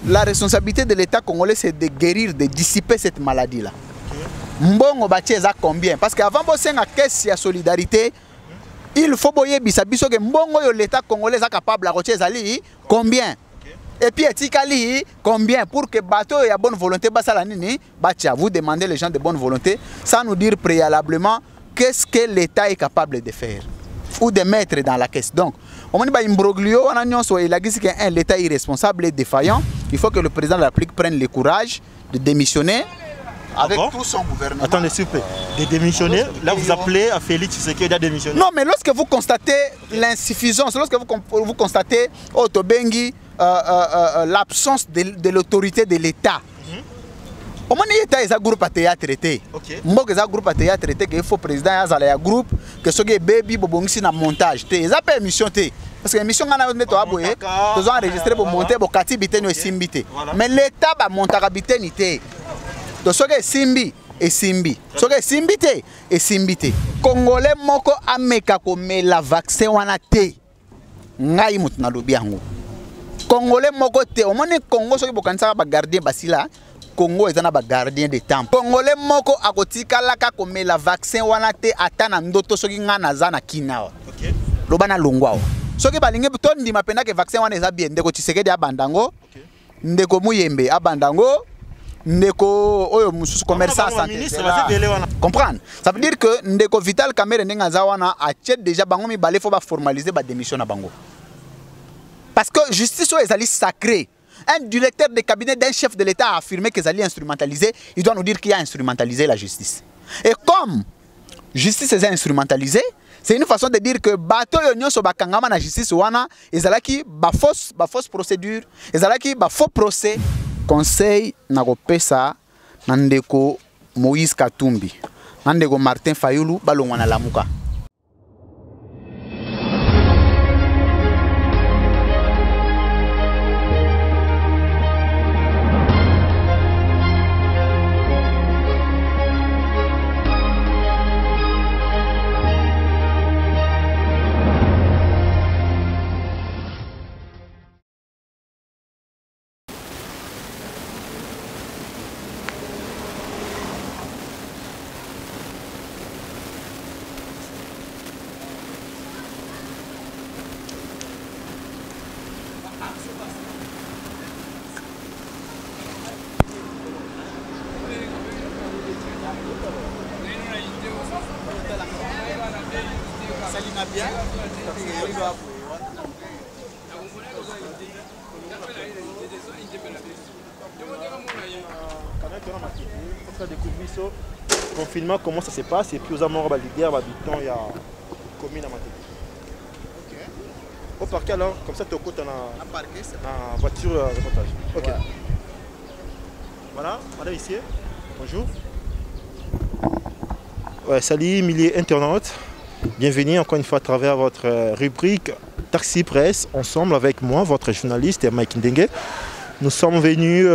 la responsabilité de l'État congolais, c'est de guérir, de dissiper cette maladie-là. Mbongo Batieza combien? Parce qu'avant de la caisse de solidarité, il faut que Mbongo l'État congolais est capable de combien? Et puis etikali combien pour que bateau et à bonne volonté vous demandez les gens de bonne volonté sans nous dire préalablement qu'est-ce que l'État est capable de faire ou de mettre dans la caisse. Donc, on dit imbroglio, l'État irresponsable et défaillant. Il faut que le président de la République prenne le courage de démissionner avec tout son gouvernement. Attendez, s'il vous plaît, de démissionner. Là, vous appelez à Félix Tshisekedi à démissionner. Non, mais lorsque vous constatez l'insuffisance, lorsque vous constatez l'absence de l'autorité de l'État. Au moins, l'État est un groupe à théâtre. Moi, c'est un groupe à théâtre qu'il faut président un groupe que ce qui baby bobongisi na montage. C'est pas émission parce que l'émission on a besoin enregistrer pour monter pour kati biteno simbité. Mais l'État va monter à biteni. Donc ce qui simbi et simbi. Ce qui simbité et simbité. Congolais moko ameka ko la vaccin wana te. Ngai mutna lobiango. Congolais moko te. Au moins Congo ce qui bokanisa ba gardien basila. Congo est un gardien de temps. Congolais moko akotika laka ko la vaccin wana te atana ndoto soki ngana zana kinao. OK. Lobana longwao. Soki balingi ton ndima penda ke vaccin wana eza bien ndeko Tshisekedi abandango. Ndeko Muyembe abandango. Ndeko oyo mususu commerçant santé. Comprendre? Ça veut dire que ndeko Vital Kamerhe ndengaza wana a déjà bango mi balé faut ba formaliser ba démission na bango. Parce que justice est ali sacrée. Un directeur de cabinet d'un chef de l'État a affirmé qu'ils allaient instrumentaliser. Il doit nous dire qu'il a instrumentalisé la justice. Et comme justice est instrumentalisée, c'est une façon de dire que bateau yonyo so bakangama na justice wana ezalaki ba fausse procédure, ezalaki ba faux procès. Conseil nakopesa nandeko Moïse Katumbi, nandeko Martin Fayulu balongwa na lamuka. Confinement, comment ça se passe et puis aux amours de guerre, il y a commune à Matete. Au parquet alors, comme ça tu as la voiture de reportage. Ok. Voilà, madame ici, bonjour. Ouais, salut milliers internautes, bienvenue encore une fois à travers votre rubrique Taxi Presse, ensemble avec moi, votre journaliste Mike Ndenge. Nous sommes venus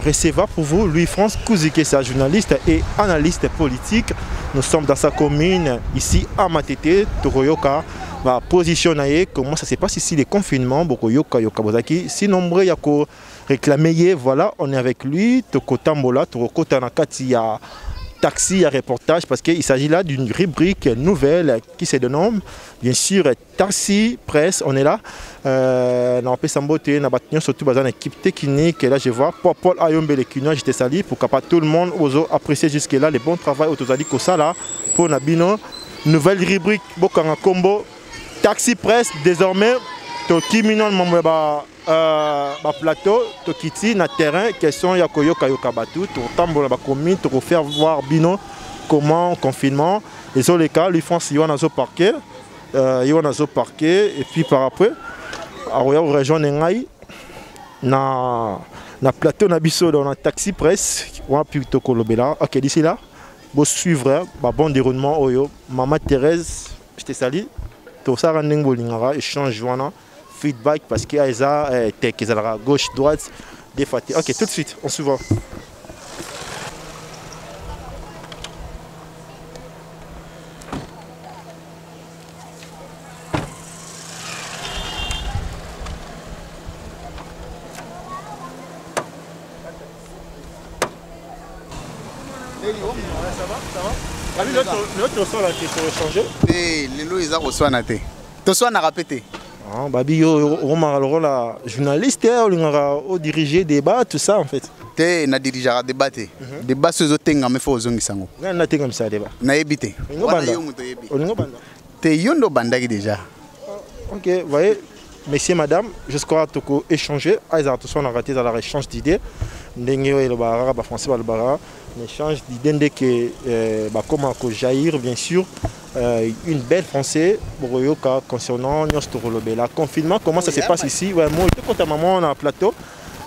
recevoir pour vous Louis-France Kouzike, c'est un journaliste et analyste politique. Nous sommes dans sa commune, ici à Matete, Toroyoka. Va positionner comment ça se passe ici, les confinements, Bokoyoka, Yokabozaki. Si nombreux, il y a qu'à réclamer, voilà, on est avec lui, Toko Tambola, Toko Tanakati, à Taxi, à reportage, parce qu'il s'agit là d'une rubrique nouvelle qui se dénomme, bien sûr, Taxi Presse, on est là. On peut s'embotter, on a surtout dans une équipe technique, et là je vois Paul Ayombe le Kino, j'étais sali pour que tout le monde ose apprécier jusque-là le bon travail autosali que ça là, pour Nabino. Nouvelle rubrique, Bokanga Combo, Taxi Presse, désormais, Toki Minon, plateau, Tokiti, na terrain, question Yakoyoka Yokabatu, Tambo la commune, pour faire voir Bino comment confinement. Et sur les cas, lui font si on a parquet, et puis par après, à rejoindre Nengai, na plateau na biso dans un Taxi Presse, on a plutôt Kolobela. Ok, d'ici là, vous suivre, bon déroulement, Oyo, Maman Thérèse, je te salue, tout ça rendez bolingara, échange joana. Feedback parce qu'il y a ça, gauche, droite, des fois. Ok, tout de suite, on se voit. L'autre soir, il faut changer. Et les lois, ils ont reçu un athée. Tu sois répété. Babi, la journaliste, on diriger débat, tout ça en fait. Tu na dirigeant débat. Débat sur les autres thèmes, mais faut aux sango. On a comme ça débat. Na évité. Tu es yondo bandagi déjà. Ok, vous voyez, messieurs, madame, jusqu'à toko échanger. On a raté dans la échange d'idées. N'engue le bara, ba français le bara. L'échange d'idées que comment jaillir bien sûr. Une belle française concernant le confinement, comment ça se passe ici. Ouais, moi, je suis maman on a un plateau,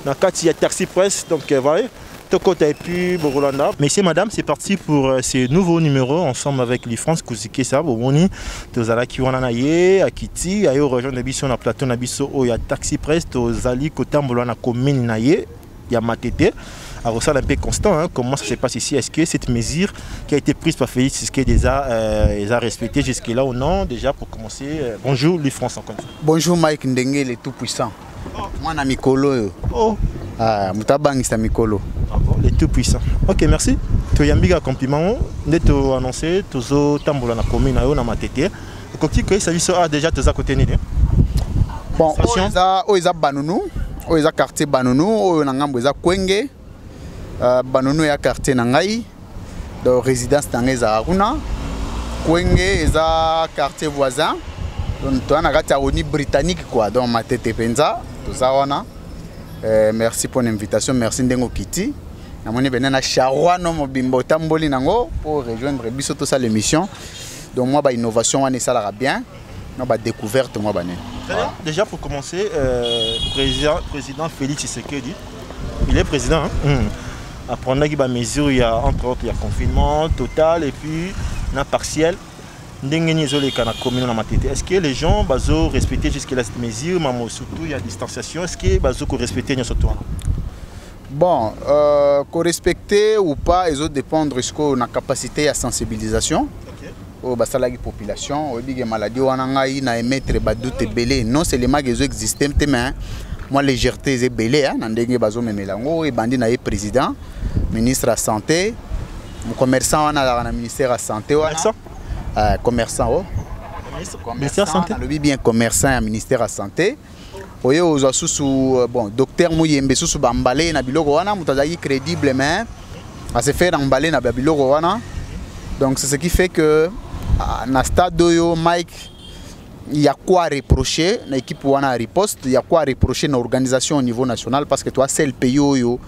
dans il y a Taxi Presse, donc voilà. Et puis Borolanda. Messieurs, madame, c'est parti pour ce nouveau numéro ensemble avec les France Kouzike ça. Boboni, Tozala Kiwananaye, Akiti, Ayo rejoindre Bisso na plateau na Bisso, il y a Taxi Presse, Tozali Kotambola na commune Naye, il y a Matete. Alors ça, un peu constant, hein, comment ça se passe ici. Est-ce que cette mesure qui a été prise par Félix, est-ce qu'elle les a respectées jusque-là ou non? Déjà pour commencer, bonjour les Français encore. Bonjour Mike Ndenge, le tout-puissant. Moi, je suis Mikolo. Oh. Ah, Moutabang, c'est Mikolo. Ah bon, le tout-puissant. Ok, merci. Tu as un compliment. Tu as annoncé, tu as tambola na commune na Matete. Quand tu as déjà tes à côté. Bon, ils ont Banounou, ils ont quartier Banounou, ils ont Kwenge. Banounou ya quartier nangai de résidence tangeza aruna Kwenge eza quartier voisin donc toi na kati oni britannique quoi donc Matete penza tout ça wana merci pour l'invitation merci ndengo kiti na moni benana charwano mobimbo tamboli nango pour rejoindre biso tout ça l'émission donc moi ba innovation wana ça la bien non ba découverte moi bané déjà pour commencer président Félix Tshisekedi il est président hein? Apprendre qu'il y a des mesures, il y a entre autres il y a confinement total et puis partiel. Est-ce que les gens ont respecté jusqu'à cette mesure, mais surtout il y a distanciation, est-ce que ont respecté surtout? Bon, respecter ou pas, ils ont dépendre de la capacité à sensibilisation. La population, les maladies, na émettre doute belé. Non seulement qu'ils ont existé, mais moi légèreté est belé. Nandenge bazo memelango et bandi na président, ministre de la santé, commerçant na ministère de la santé. Commerçant, ministère de la santé. Le bien commerçant ministère de la santé. Oye ozo sous bon docteur Mouyembe sous bambalé na biloko wana mutazayi crédible mais à se faire emballer na biloko wana. Donc c'est ce qui fait que na stade doyo Mike il y a quoi reprocher à l'équipe wana riposte, il y a quoi reprocher à l'organisation au niveau national parce que toi c'est le pays où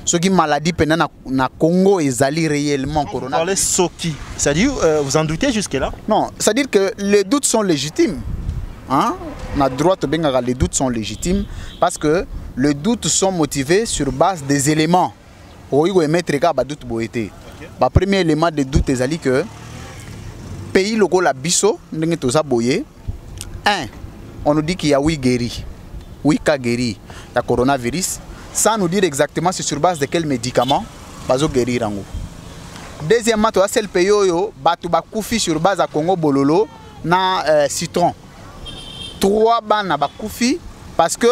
ce qui maladie pendant na Congo ezali réellement corona. Vous parlez Soki, c'est-à-dire vous en doutez jusque là? Non, c'est-à-dire que les doutes sont légitimes. Hein? Na droite les doutes sont légitimes parce que les doutes sont motivés sur base des éléments. Oui, mettre doute boité. Le premier élément de doute est que pays logo la biso ndenge toza boyé. On nous dit qu'il y a 8 guéris, 8 cas guéris de coronavirus, sans nous dire exactement c'est sur base de quel médicament bazo guérir en. Deuxièmement, c'est le pays où batu bakoufi sur base à Congo bololo na citron. 3 bana bakoufi parce que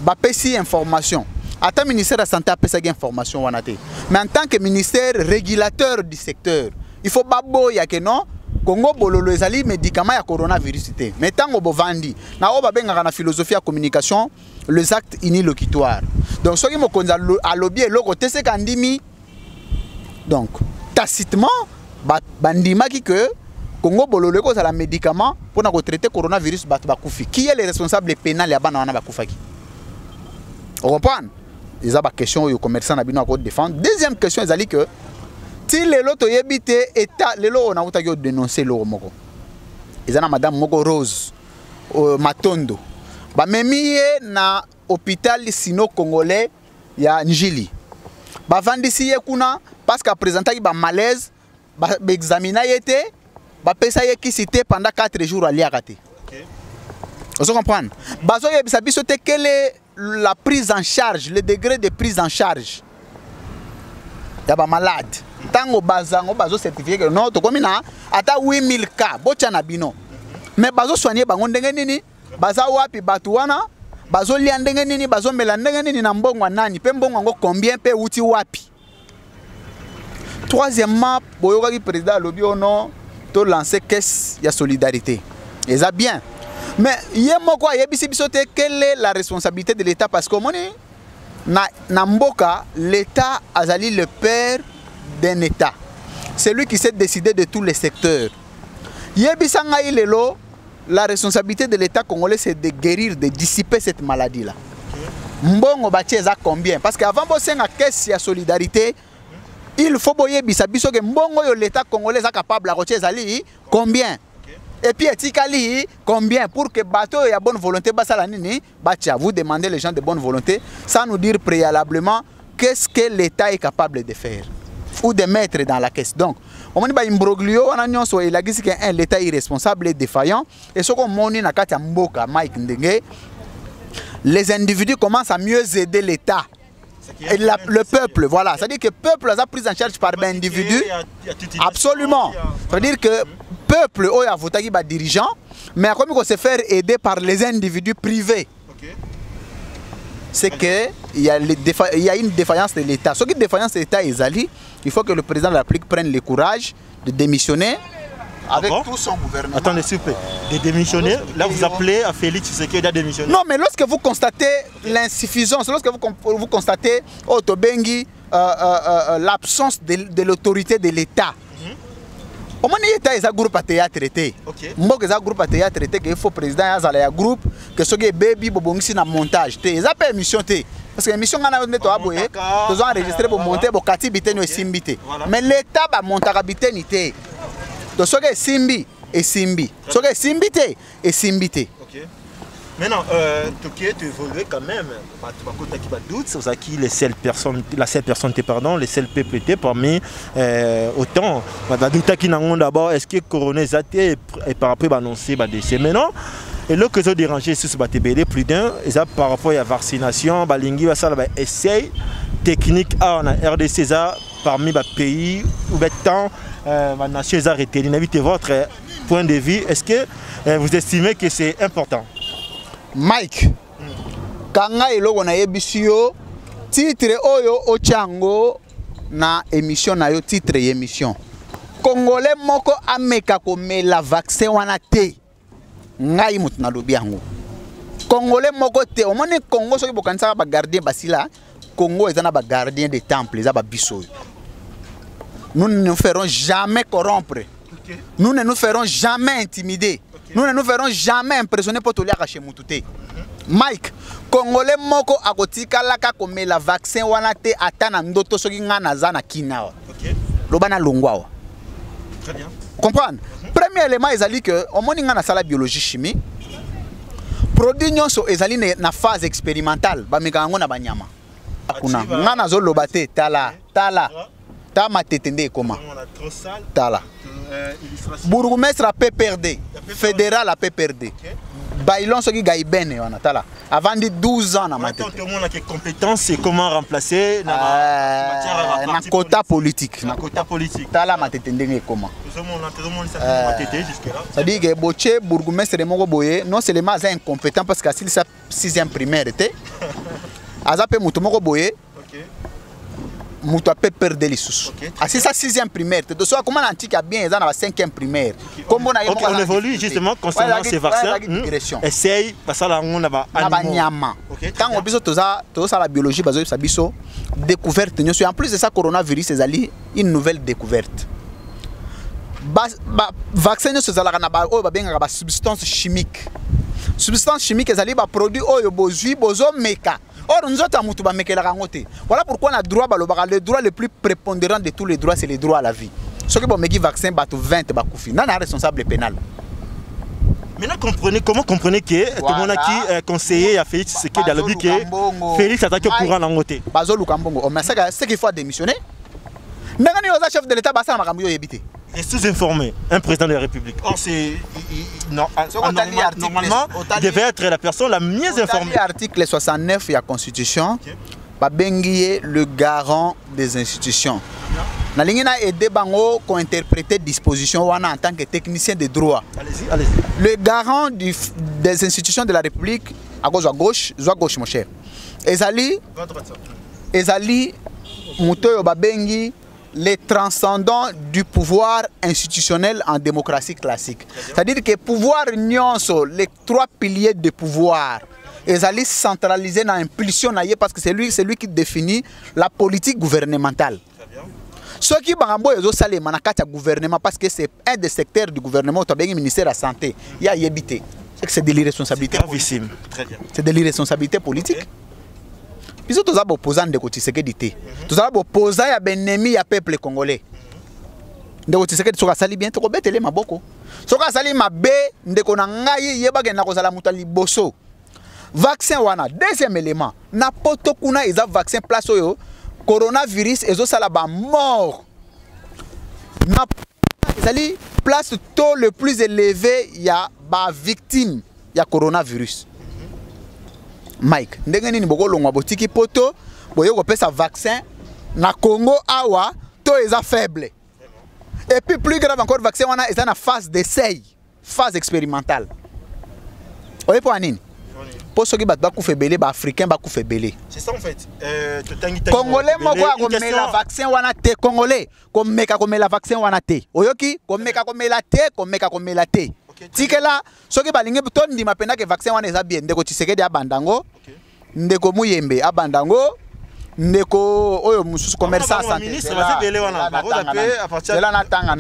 bapesi information. Attends, ministère de la santé a pesi information wanate. Mais en tant que ministère régulateur du secteur, il faut babo ya que non Congo bololo ezali médicament ya coronavirus té. Mais tango bovandi na oba benga na philosophie à communication les actes unilocutoires. Donc soki mokonza a lobby eloko tese kandimi. Donc tacitement bandima ki que Congo bololo ko la médicament pour na traiter coronavirus bat bakufi. Qui est le responsable pénal ya bana wana bakufaki? On comprend? Ils ont des questions aux commerçants na bino à défendre. Deuxième question ezali que si les lots yebité état les lots on a outa dénoncer l'eau moko. Ils ont madame Moko Rose Matondo. Ba memiye na hôpital sino congolais ya Njili. Ba vandisi ye kuna parce qu'à présenter ba malaise ba examiner yete ba pesa ye ki cité pendant 4 jours à liakate. OK. Vous comprenez? Bazo yebisa biso te quelle est la prise en charge, le degré de prise en charge. Il y a des malades. Tango bazango bazo certifié que non to komina ata 8000 cas bocha na bino. Mais bazo soigner bango ndenge nini? Baza wapi batu wana? Bazo lia ndenge nini? Bazo mela ndenge nini na mbongo nani? Pe mbongo ngo combien pe uti wapi? Troisièmement, le président Lobi Ono to lancé caisse de solidarité. Et ça bien. Mais quelle est la responsabilité de l'État? Parce que na mboka, l'État a le père d'un État. C'est lui qui s'est décidé de tous les secteurs. La responsabilité de l'État congolais, c'est de guérir, de dissiper cette maladie-là. Mbongo bacheza combien? Parce qu'avant de la caisse de solidarité, il faut que mbongo l'État congolais est capable de combien? Et puis etikali combien pour que bateau et à bonne volonté vous demandez les gens de bonne volonté sans nous dire préalablement qu'est-ce que l'État est capable de faire ou de mettre dans la caisse. Donc on dit imbroglio on a il a dit que l'État irresponsable et défaillant et ce qu'on moni na kati mboka Mike Ndenge, les individus commencent à mieux aider l'État. Et le peuple, voilà. C'est-à-dire que le peuple a pris en charge par des individus. Absolument. C'est-à-dire que le peuple a voté par dirigeants, mais comme il se faire aider par les individus privés. C'est qu'il y a une défaillance de l'État. Ce qui est une défaillance de l'État, il faut que le président de la République prenne le courage de démissionner. Avec tout son gouvernement. Attendez, s'il vous plaît. De démissionner, là vous appelez à Félix Tshisekedi à démissionner. Non, mais lorsque vous constatez l'insuffisance, lorsque vous constatez l'absence de l'autorité de l'État, au moment où l'État est un groupe à théâtre, groupe à théâtre, il faut président un groupe que ce qui est baby bobongisi na montage. Il a pas émission parce que l'émission a enregistré pour monter pour katibité no simbité. Mais l'État va monter habité nité. Donc, ce qui est Simbi et Simbi. Ce qui est Simbité et Simbité. Ok. Maintenant, tu évolues quand même. C'est qui les seules personnes, la seule personne, pardon, les seuls peuples parmi autant. D'abord, est-ce que Corona Zate est par rapport à annoncer des décès maintenant? Et là que ça dérangé sur ce BTBD plus d'un, et ça par rapport à la vaccination, Balingi va ça essaye technique en RDC parmi les pays où temps ma nation est arrêtée. Votre point de vue, est-ce que vous estimez que c'est important? Mike, quand on a émission, titre Oyo Ochango na émission na yo titre émission. Congolais moko ameka kome la vaccin wana te. Ngai mutu na lobi yango. Congolais moko te. O moni Congo soki bokanisa ba gardien basila, Congo ezana ba gardien des temples, eza ba biso. Nous ne nous ferons jamais corrompre. Okay. Nous ne nous ferons jamais intimider. Okay. Nous ne nous ferons jamais impressionner pour tout le chez Moutouté. Mike, Congolais moko akotika laka comme la vaccin wana te atana ndoto soki ngana zana kinawa. OK. Lobana longwa. Très bien. Comprendre? Premier élément ezali que au moni ngana sala biologie chimie. Produit nyonso ezali na phase expérimentale ba meka ngo na banyama. Kuna ngana zo lobate tala. Tama tetende comment? Tala. Bourgmestre a PPRD. Fédéral a PPRD. Bailon ce qui gagne ben on a tala. Avant de 12 ans na matin. Tout le monde a des compétences et comment remplacer na quota politique. Na quota politique. Tala ma tetende comment? Tout le monde ça tété jusque là. Ça dit que Boche bourgmestre moko boye non seulement est incompétent parce que s'il sa 6e primaire était. Azape mutu moko boye. Moutou a perdre les sous. C'est sa 6e primaire. De soit comment l'antique a bien, ils ont la 5e primaire. On évolue justement concernant ces vaccins. Essaye, parce que là on a quand on besoin de ça la biologie, ça biso découverte. En plus de ça, coronavirus, c'est une nouvelle découverte. Vaccin, c'est une substance chimique. Substance chimique, c'est un produit qui est méca. Or, nous avons voilà pourquoi on a droit, le droit le plus prépondérant de tous les droits, c'est le droit à la vie. Ceux qui ont un vaccin, 20 koufi. Non, responsable pénal. Maintenant, comment comprenez que tout le monde qui conseillé à Félix Tshisekedi a le but que Félix attaque au courant en côté. Bazo Lukambongo, mais c'est qu'il faut démissionner. Maintenant, le chef de l'État, Bassa Makambo éviter. Et sous-informé, un président de la République. Or, c'est normalement, il devait être la personne la mieux informée. L'article 69 de la Constitution, Babenguié, le garant des institutions. Nous avons aidé Bango à interpréter les dispositions en tant que technicien de droit. Allez-y. Le garant des institutions de la République, à gauche, mon cher. Ezali, Moutoyo Babengi, les transcendants du pouvoir institutionnel en démocratie classique. C'est-à-dire que pouvoir nyonso, les trois piliers de pouvoir, ils allaient centraliser dans l'impulsion parce que c'est lui qui définit la politique gouvernementale. Ceux qui bangambo ils ont salé manakata gouvernement parce que c'est un des secteurs du gouvernement, tu as bien le ministère de la santé, il y a yébité. C'est de l'irresponsabilité. Très bien. C'est de l'irresponsabilité politique. Puis tous les opposants de côté sécurité. Tous les opposants ya ennemi ya peuple congolais. De côté sécurité soka sali bien to ko betele maboko. Soka sali mabe ndeko na ngai yeba ke na ko sala muta liboso. Vaccin wana deuxième élément. Na poto kuna eza vaccin place oyo coronavirus ezo sala ba mort. Na sali place taux le plus élevé ya ba victime ya coronavirus. Mike, ndenge nini boko longwa botiki poto boyo ko pesa vaccin na Congo awa to eza faible. Et puis plus grave encore vaccin wana eza na phase d'essai, phase expérimentale. Oye po anini? Po soki bat ba kufa belé ba africain ba kufa belé. C'est ça en fait. Congolais moko ko mela vaccin wana te congolais ko meka ko mela vaccin wana te. Oyoki ko meka ko mela te, ko meka ko mela te. Tikela soki balingi to ndima penda ke vaccin wana eza bien ndeko Tshisekedi abandango ndeko Muyembe abandango ndeko oyo mususu commerçant santé là natanga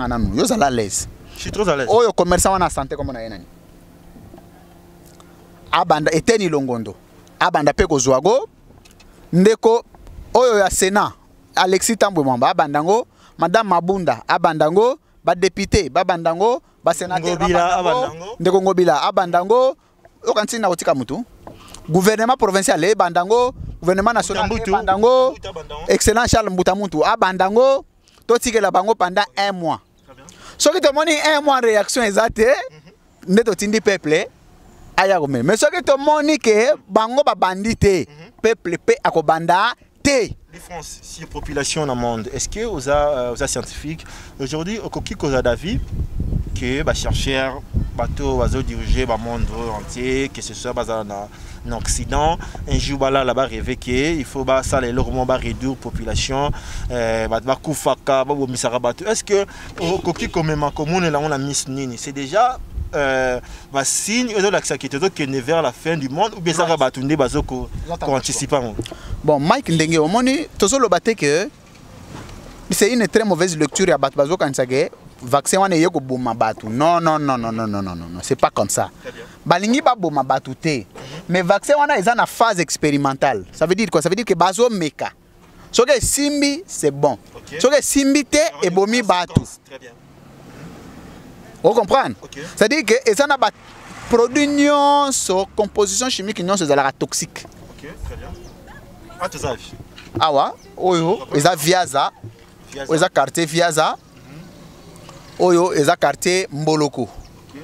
nanu yo sala l'aise. Je suis trop à l'aise. Oyo commerçant wana santé comme na yenani abanda eteni longondo abanda pe kozwago ndeko oyo ya Sénat Alexis Tambwe Mwamba abandango madame Mabunda abandango ba député babandango ba sénateur abandango ndeko Ngobila abandango okantina kotika mutu gouvernement provincial abandango gouvernement national abandango excellent Charles Mbuta Muntu abandango to tikela bango pendant 1 mois. Soki to moni 1 mois réaction exacte ndeto tindi peuple aya gome mais soki to moni ke bango ba bandité peuple pe akobanda te. Les France, si la population dans le monde, est-ce que vous avez scientifiques aujourd'hui au coquille cause d'avis que les chercheurs bateau vont diriger le monde entier, que ce soit en Occident, un jour là-bas rêver qu'il faut ça les lormons réduire la population, est-ce que au coquille comme commune là on a mis nini, c'est déjà un signe qui est vers la fin du monde ou bien ça va battunder bazoko pour anticiper. Bon, Mike Ndenge omoni tozo lobate que c'est une très mauvaise lecture ya bat bazoko kansage vaccin wana yeko boma batu. Non, c'est pas comme ça. Balingi ba boma batu te. Mais vaccin wana eza na phase expérimentale. Ça veut dire quoi? Ça veut dire que bazo meka. Soke simbi c'est bon. Soke simbi te et bomi batu. Très bien. Vous comprenez? C'est-à-dire que ça n'a pas produit sur composition chimique non c'est toxique. OK, très bien. Ah tu sais. Ah ouais, oyo, eza viaza. Eza quartier viaza. Oyo, eza quartier Mboloko. OK,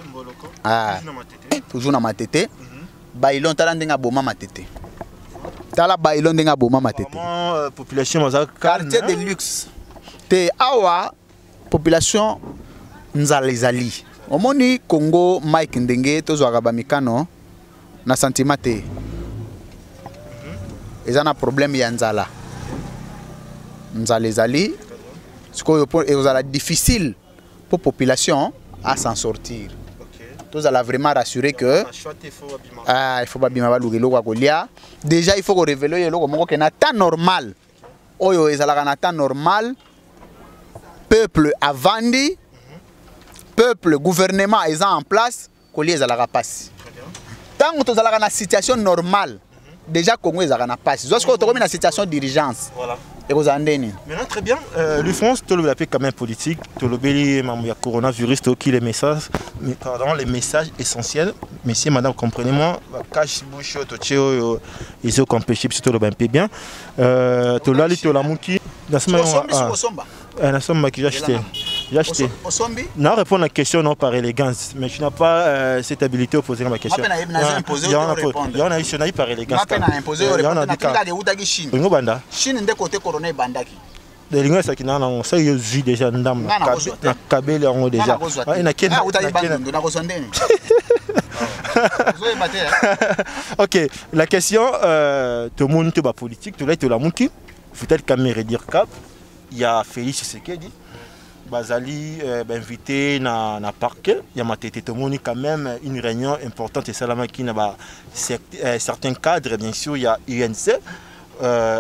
Mboloko. Ah. Toujours na matete. Bailon tala ndenga boma matete. Tala bailon ndenga boma matete. Population maza quartier de luxe. Te awa population nzalizali. Omoni Congo Mike Ndenge tozwaka ba mikano na sentiment te. Eza na problème ya nzala. Nzalizali. Sikoyo ezala difficile pour population à s'en sortir. Tous allons vraiment rassurer que il faut pas bien déjà il faut révéler que na temps normal. Oyo ezala na temps normal. Peuple a vendu. Peuple, gouvernement est en place, Koli est à la rapace. Tant que tu as une situation normale, déjà Congo est à la rapace. Lorsque tu as une situation d'urgence, et vous en donnez. Maintenant, très bien. Le France, tu l'as quand même politique. Tu l'as dit, il y a coronavirus, tu as les messages, les messages essentiels. Messieurs, madame, comprenez-moi. Cache bouche, tu as les eaux compétibles, tu l'as bien. Tu l'as dit, tu l'as mouki. La somme que j'ai acheté. J'ai acheté. Non, répondre à la question non par élégance, mais je n'ai pas cette habilité à poser ma question. Il y en a eu par élégance. Il y en a dit Chine. Chine est côté coroné bandaki. Les lignes ça qui n'a pas ça y est déjà ndam na kabeli en déjà. Il y OK, la question tout le monde te politique, tout là te la monki. Faut-être caméra dire cap. il y a Félix Tshisekedi. Bazali invité na parquet, il y a matete tout monde quand même une réunion importante et Salama qui n'a pas certains cadres bien sûr, il y a UNC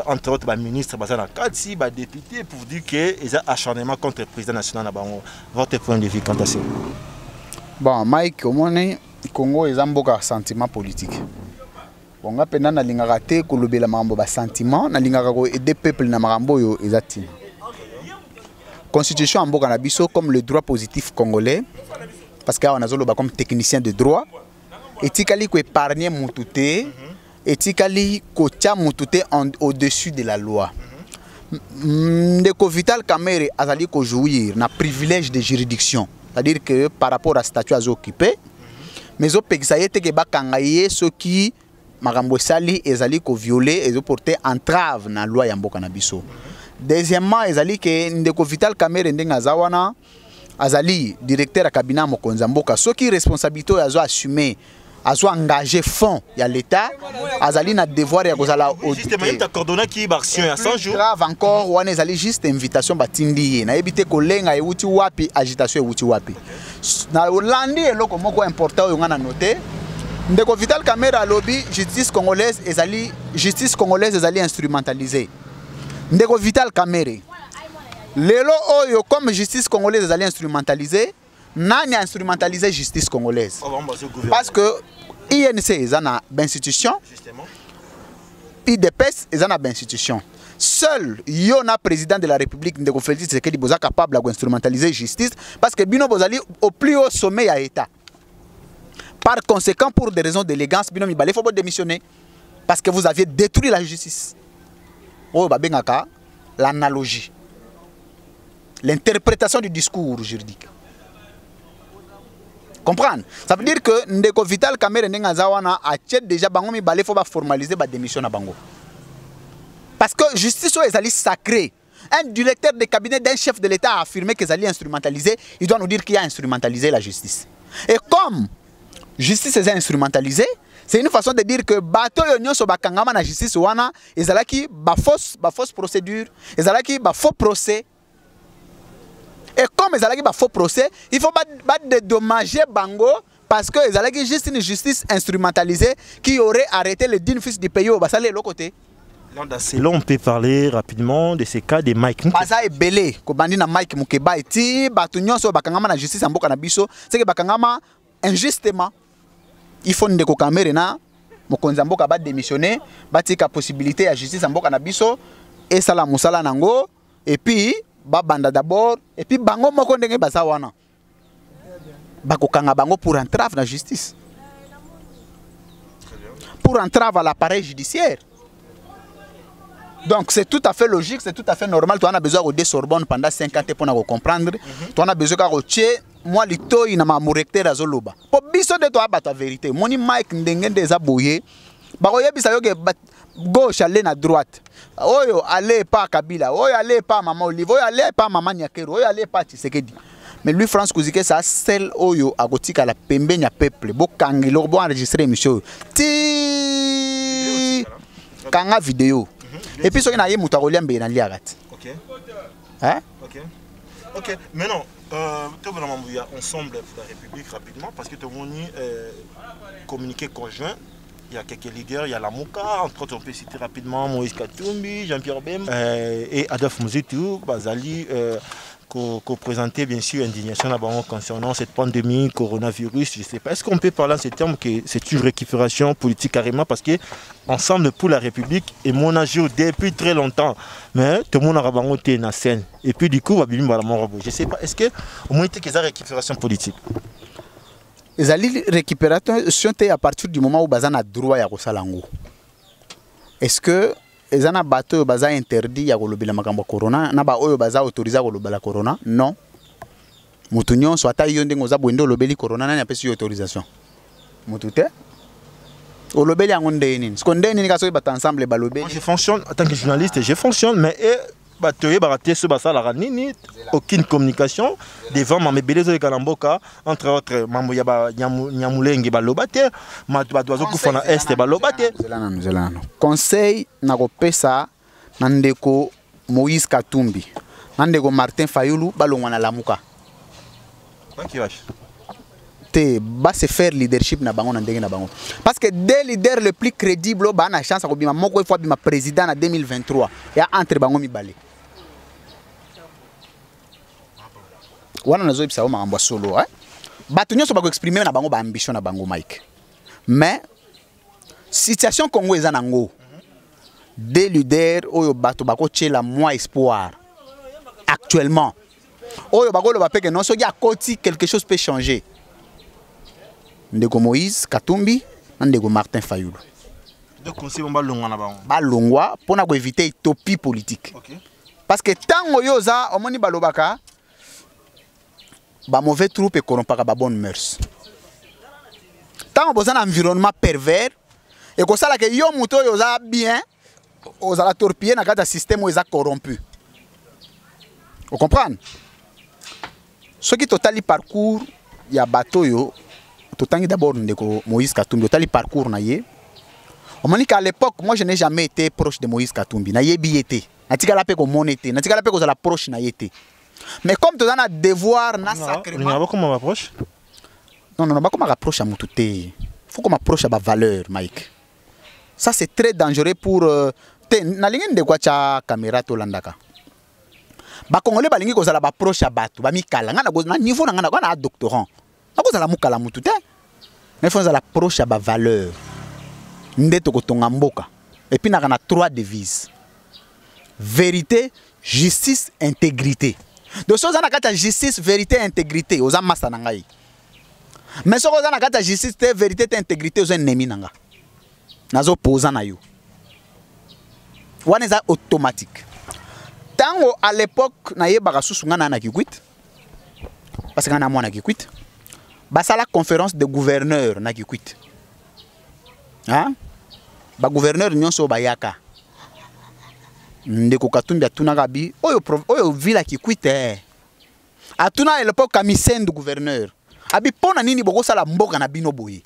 entre autres les ministres bazana cadre si les députés pour dire que ils ont acharnement contre le président national votre point de vue quant à ça. Bon Mike au moins Congo ils ont beaucoup sentiment politique. Bon on na lingaka te ko lobela mambo ba sentiment na lingaka ko aider peuple na marambo yo ezati. Constitution en Boka Biso comme le droit positif congolais, parce qu'on a comme technicien de droit, et tikali ko épargner mutute, et tikali ko tia mutute au-dessus de la loi. Ndeko Vital Kamerhe azali ko jouir na privilège de juridiction, c'est-à-dire que par rapport à statut à occupé, mais au pexayete ke bakangaye ceux qui makambo sali ezali ko violer et porter entrave na loi ya Mboka na Biso. Deuxièmement, ezali que Ndeko Vital Kamerhe ndenga zawana azali directeur à cabinet Mokonza Mboka ceux qui responsabilité azo assumer azo engagé fond ya l'état azali na devoir ya kozala justement il t'a coordonné qui action ya 100 jours grave encore wana ezali juste invitation batindi ye na ebité kolenga euti wapi agitation euti wapi na landi eloko moko important yo ngana noter Ndeko Vital Kamerhe alobi justice congolaise ezali instrumentalisée. Ndeko Vital Kamerhe lelo oyo comme justice congolaise ezali instrumentalisée nani a instrumentalisé justice congolaise parce que INC ezana institution IDPS ezana institution seul yona président de la République Ndeko Félix Tshisekedi boza capable d'instrumentaliser justice parce que bino bozali au plus haut sommet ya état. Par conséquent pour des raisons d'élégance bino mibale faut démissionner parce que vous aviez détruit la justice. Oh, l'analogie, l'interprétation du discours juridique. Comprendre? Ça veut dire que Ndeko Vital Kamerhe ndenga zawana a déjà bango mi balé faut formaliser ba démission na bango. Parce que justice est ali sacrée. Un directeur de cabinet d'un chef de l'État a affirmé qu'ils allaient instrumentaliser, il doit nous dire qu'il a instrumentalisé la justice. Et comme justice est instrumentalisée, c'est une façon de dire que bato yonyo so bakangama na justice wana ezalaki ba fausse procédure, ezalaki ba faux procès. Et comme ezalaki ba faux procès, il faut pas dédommager bango parce que ezalaki juste une justice instrumentalisée qui aurait arrêté le digne fils du pays au basale l'autre côté. Là, on peut parler rapidement de ces cas de Mike Mukeba. Baza ebele ko bandi na Mike Mukeba eti bato nyonso bakangama na justice Mboka na biso, c'est que bakangama injustement. Il faut Ndeko Kamerhe na Mokonza Mboka ba démissionner, batika possibilité à justice Mboka na biso et sala musala nango et puis ba banda d'abord et puis bango moko ndenge basa wana. Bako kanga bango pour entrave na justice. Pour entrave à l'appareil judiciaire. Donc c'est tout à fait logique, c'est tout à fait normal. Tu en as besoin de Sorbonne pendant 5 ans pour comprendre. Tu en as besoin de moi lito ina ma recteur azoloba. Po biso de toi ba ta vérité. Moni Mike ndenge ndeza boye. Ba ko yebisa yo ke gauche aller na droite. Oyo aller pas Kabila, oyo aller pas Maman Olive, oyo aller pas Maman Nyakero, oyo aller pas Tshisekedi. Mais lui France Kouzike ça celle oyo agotika la pembe nya peuple. Bo kangilo bo enregistrer monsieur. Ti kanga vidéo. Et puis, il y a des gens qui ont été OK. Hein? OK. OK. Maintenant, tout le monde est ensemble pour la République rapidement parce que tout le monde communiqué conjoint. Il y a quelques leaders, il y a la Mouka, entre autres, on peut citer rapidement Moïse Katumbi, Jean-Pierre Bem et Adolphe Mouzitou, Bazali. Qu'on présentait bien sûr indignation concernant cette pandémie, coronavirus, je ne sais pas. Est-ce qu'on peut parler en ces termes que c'est une récupération politique carrément parce que ensemble pour la République et mon âge depuis très longtemps, mais tout le monde a remonté dans la scène et puis du coup je ne sais pas. Est-ce que au moins il y a une récupération politique? Les récupération à partir du moment où bazan a droit à Rosalango. Est-ce que les ana bateau baza interdit ya kolobela makambo corona na ba oyo baza autorisé kolobela corona? Non. Mutunyo so ata yo ndengo za bwendo lobeli corona nani apesi autorisation? Mutute? Olobeli yango ndeni. Siko ndeni kaso ba ensemble ba lobeli. Je fonctionne en tant que journaliste, je fonctionne mais batoye baraté ce basa la nini aucune communication devant ma mebelezo de Kalamboka entre autres mambo ya ba nyamulenge ba lobate ma doazo ku fona est ba lobate zelana conseil na kopesa na Ndeko Moïse Katumbi Nandego Martin Fayulu balongwana lamuka. Qui vache. Va se faire leadership na bango na ndenge na bango. Parce que des leaders le plus crédible ba na chance ko bima moko fois bima président en 2023 ya entre bango mibale. Wana nazo ibisa o makambo solo Bato nyonso bako exprimer na bango ba ambition na bango Mike. Mais situation Congo eza nango. Des leaders oyo bato bako tchela moi espoir actuellement. Oyo bako lo bapeke non so ya koti quelque chose peut changer. Ndeko Moïse Katumbi, ndeko Martin Fayulu. Donc conseil on va longwa na bango. Ba longwa pour na ko éviter utopie politique. OK. Parce que tango yoza omoni balobaka ba mauvais troupe et corrompaka ba bonne mœurs. Tango boza na environnement pervers et ko sala que yo muto yoza bien ozala torpiller na kata système oza corrompu. Vous comprenez? Ce qui totali parcours ya bato yo totangi d'abord ndeko Moïse Katumbi totali parcours na ye. On m'a dit qu'à l'époque moi je n'ai jamais été proche de Moïse Katumbi na yebi été. Natika la pe ko monete, natika la pe ko za la proche na yete. Mais comme tu as un devoir na sacrément. Non, comment on m'approche? Non, pas comment on approche à Moutouté. Faut qu'on m'approche à ma valeur, Mike. Ça c'est très dangereux pour na lingi de quoi cha caméra to landaka. Ba congolais ba lingi ko za la approche à batu, ba mikala ngana go na niveau ngana ko na doctorant. Na ko za la mukala Moutouté. Mais faut za la approche à ba valeur. Ndeto ko tonga mboka. Et puis na kana 3 devises. Vérité, justice, intégrité. De choses na kata justice, vérité, intégrité, oza masa nangai. Mais ce qu'on a kata justice, vérité, intégrité, oza ennemi nanga. Nazo posa na yo. Wana za automatique. Tango à l'époque na yebaka susu ngana na kikwit. Parce que ngana mwana kikwit. Basa la conférence de gouverneurs na kikwit. Hein? Ba gouverneur nyonso bayaka. Ndeko Katumbi atuna gabi oyo villa kikwite. Atuna à l'époque commissaire du gouverneur. Abi pona nini boko sala mboka na bino boye.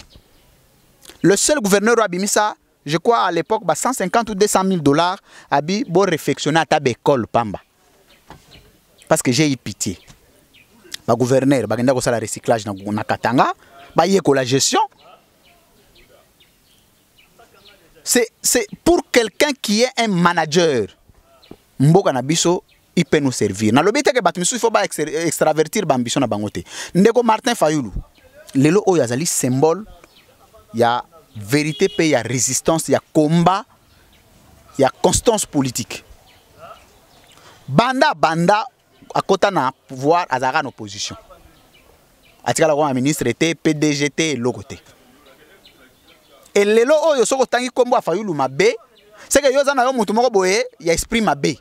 Le seul gouverneur abimisa, je crois à l'époque, 150 ou 200 000 $, abi bon réfectionner à ta école pamba. Parce que j'ai eu pitié. Ba gouverneur, ba genda ko sala recyclage na Katanga, ba yeko la gestion. C'est pour quelqu'un qui est un manager. Mboka na biso, il peut nous servir. Na lobité que batmisu il faut pas extravertir ambition na bangote. Ndeko Martin Fayulu, lelo oyo azali symbole ya vérité pe ya résistance, ya combat, ya constance politique. Banda à côté na pouvoir azara en opposition. Atika la roi ministre était PDGT lokote. Et lelo oyo soko tangi kombo a Fayulu mabe, c'est que yo za na yo mutu moko boye ya esprit mabe.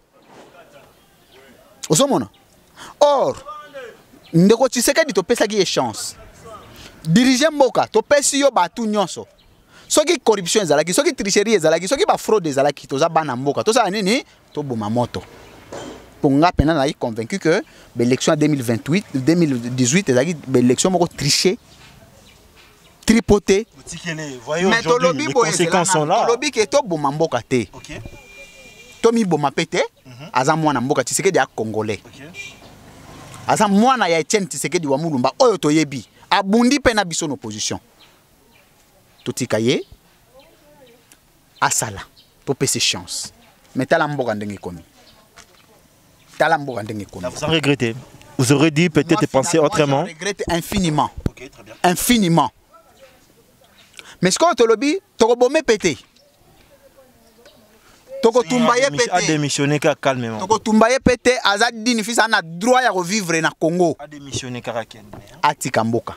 Or, ndeko Tshisekedi to pesa ki chance. Diriger mboka to pesi yo batu nyonso. Soki corruption ezalaki, soki tricherie ezalaki, soki ba fraude ezalaki to za bana mboka. To sa nini to boma moto. Ponga pena na convaincu que l'élection 2018 ezalaki l'élection moko tricher. Tripoter. Mais les conséquences sont là. Lobby que to boma mboka te. OK. Tomi boma pete. Aza mwana mboka Tshisekedi ya congolais. Aza mwana ya Etienne Tshisekedi wa Mulumba oyo toyebi abundi pe na biso na opposition. Totika ye asala to pese chance. Mais tala mboka ndenge komi. Tala mboka ndenge komi. Vous avez regretté. Vous aurez dit peut-être penser autrement. Je regrette infiniment. OK, très bien. Infiniment. Mais ce qu'on te lobby, to bombe pété. Toko tumbaye pété. A démissionné calmement. Toko tumbaye pété azad dini fils a droit à revivre na Congo. A démissionné karaken. Atika mboka.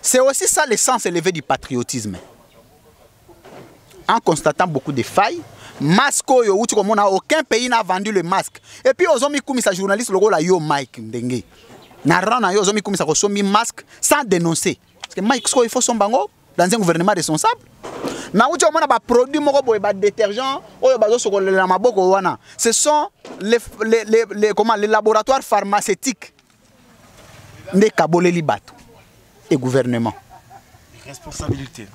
C'est aussi ça l'essence élevée du patriotisme. En constatant beaucoup de failles, masque yo uti comme on a aucun pays n'a vendu le masque. Et puis ozomi kumisa journaliste logo la yo Mike ndenge. Na rana yo ozomi kumisa ko somi masque sans dénoncer. Parce que Mike il faut son bango dans un gouvernement responsable. Na uti omona ba produit moko boy ba détergent oyo bazo sokolela maboko wana. Ce sont les laboratoires pharmaceutiques de Kaboleli Bato et gouvernement. Responsabilité.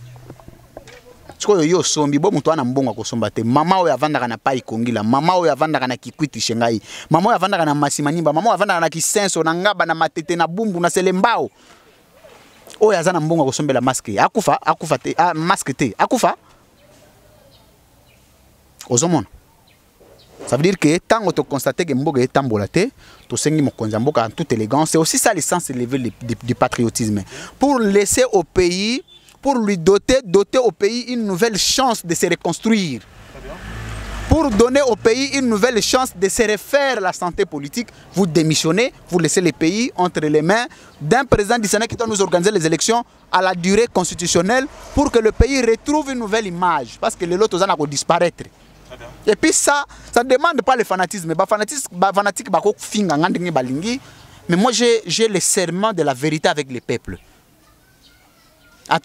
sikoyo yo sombi bo mutu ana mbongo akosomba te mama oyo avandaka na pai kongila mama oyo avandaka na kikwiti shengai mama oyo avandaka na masimanimba mama oyo avandaka na kisenso na ngaba na matete na bumbu na selembao oyo azana mbongo akosombela masque akufa te masque te akufa ozomona. Ça veut dire que tant que tu constates que Mboga est embolaté, tu sais que Mboga en toute élégance, c'est aussi ça l'essence élevée du patriotisme. Pour laisser au pays, pour lui doter au pays une nouvelle chance de se reconstruire. Pour donner au pays une nouvelle chance de se refaire la santé politique, vous démissionnez, vous laissez le pays entre les mains d'un président du Sénat qui doit nous organiser les élections à la durée constitutionnelle pour que le pays retrouve une nouvelle image. Parce que les autres vont disparaître. Et puis ça ne demande pas le fanatisme. Mais moi j'ai le serment de la vérité avec le peuple. Mais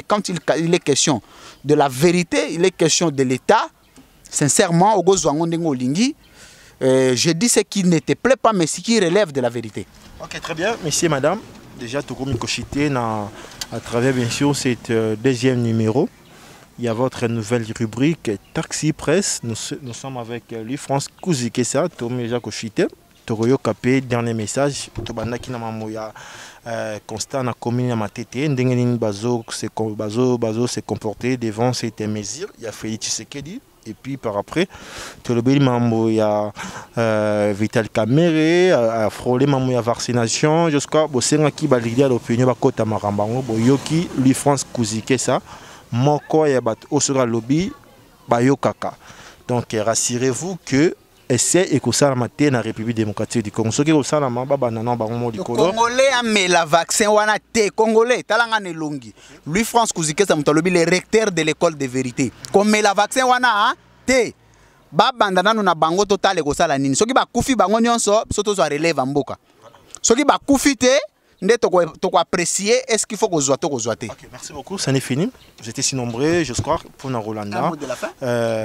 quand il est question de la vérité, il est question de l'État, sincèrement, je dis ce qui ne te plaît pas, mais ce qui relève de la vérité. Ok, très bien. Messieurs, madame, déjà, tout comme à travers, bien sûr, cet deuxième numéro. Il y a votre nouvelle rubrique Taxi Presse. Nous sommes avec lui, France Kouzikessa, Toméja Kochite, Toroyo Kapé, dernier message. Tobanda qui n'a pas constat na commune à Matete, Ndengenin Bazo s'est comporté devant cette mesure. Il y a Félix Tshisekedi. Et puis par après, Tolobeli Mambo, il y a Vital Kamere, a frôlé Mambo, il y a vaccination. Jusqu'à Bosenga qui va l'idée à l'opinion, Bakota Marambango, Boyoki, lui, France Kouzikessa. Moko ya bat osura lobby bayo kaka. Donc rassurez-vous que essai et que ça la matin na République démocratique du Congo. Ce qui est ça la mamba banana bango di Congo. Congolais a mais la vaccin wana te Congolais talanga ne longi. Lui France Kouzikessa mutalobi le recteur de l'école de vérité. Comme la vaccin wana te ba bandana na bango total ko sala nini. Soki ba kufi bango nyonso soto zo relève mboka. Soki ba kufi te tu apprécier est-ce qu'il faut que okay, merci beaucoup, ça n'est fini. Vous étiez si nombreux, je crois, pour la Rolanda. Un mot de la fin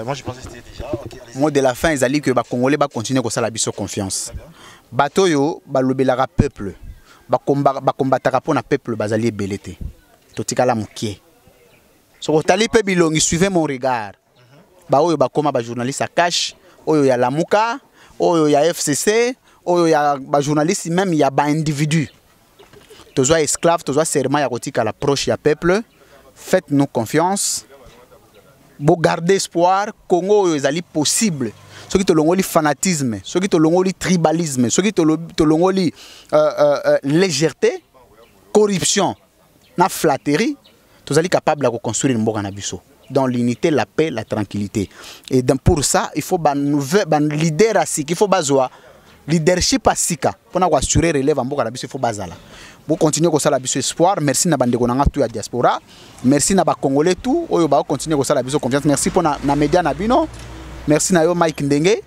moi je pensais que c'était déjà. Okay, mot de la fin, ils allaient que les Congolais va continuer à faire la confiance. Batoyo, balobelaka peuple, combattre pour le peuple, bazali belete. Totika la mukie. So otali pe bilongi, suivez mon regard. Ba oyo ba koma ba journaliste à cash, oyo ya Lamuka, oyo ya FCC, oyo ya ba journaliste même ya ba individu. Tous esclaves, tous serment à l'approche du peuple. Faites-nous confiance. Pour garder espoir, Congo est possible. Ce qui te le fanatisme, ce qui te le tribalisme, ce qui te le légèreté, corruption, la flatterie, tous allez capable de construire une bonne abisso. Dans l'unité, la paix, la tranquillité. Et pour ça, il faut un leader assis, il faut un leadership assis pour assurer relève en bonne abisso, il faut bazala. Vous continuez comme ça la biso espoir. Merci na bande konanga tout ya diaspora. Merci na ba congolais tout. Oyo ba continuer comme ça la biso confiance. Merci pour na média na bino. Merci na yo Mike Ndenge.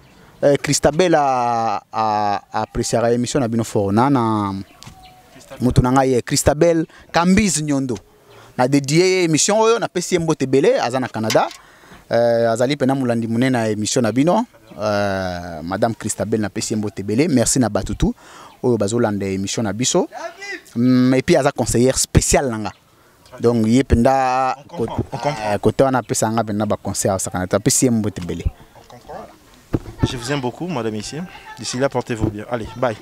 Christabel a apprécié la émission na bino fort na mutunanga ye Christabel Kambiz Nyondo. Na dédié émission oyo na pesi mbote belé azana Canada. Azali pena mulandi munena émission na bino. Madame Christabel na pesi mbote belé. Merci na batutu. Oyo bazolanda émission na biso. Et puis il y a un conseiller spécial là. Donc il y a côté on a pu s'engager dans le conseil à Sakanata. Je vous aime beaucoup, madame ici. D'ici là, portez-vous bien. Allez, bye.